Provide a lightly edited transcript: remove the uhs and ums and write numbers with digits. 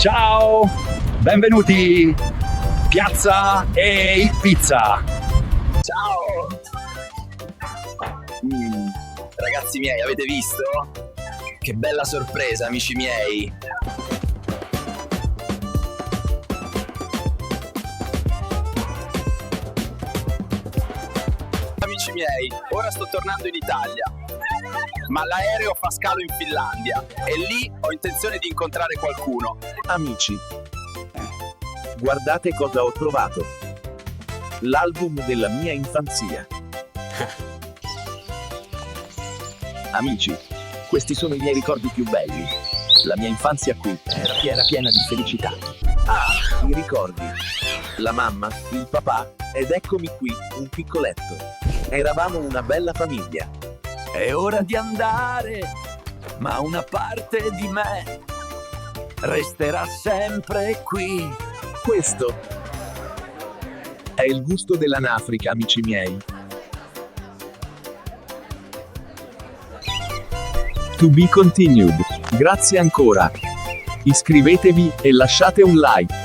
Ciao, benvenuti, Piazza e Pizza. Ciao! Ragazzi miei, avete visto? Che bella sorpresa, amici miei! Amici miei, ora sto tornando in Italia, ma l'aereo fa scalo in Finlandia e lì ho intenzione di incontrare qualcuno. Amici, guardate cosa ho trovato. L'album della mia infanzia. Amici, questi sono i miei ricordi più belli. La mia infanzia qui era piena di felicità. Ah, i ricordi. La mamma, il papà, ed eccomi qui, un piccoletto. Eravamo una bella famiglia. È ora di andare, ma una parte di me resterà sempre qui. Questo è il gusto dell'Anafrica, amici miei. To be continued. Grazie ancora. Iscrivetevi e lasciate un like.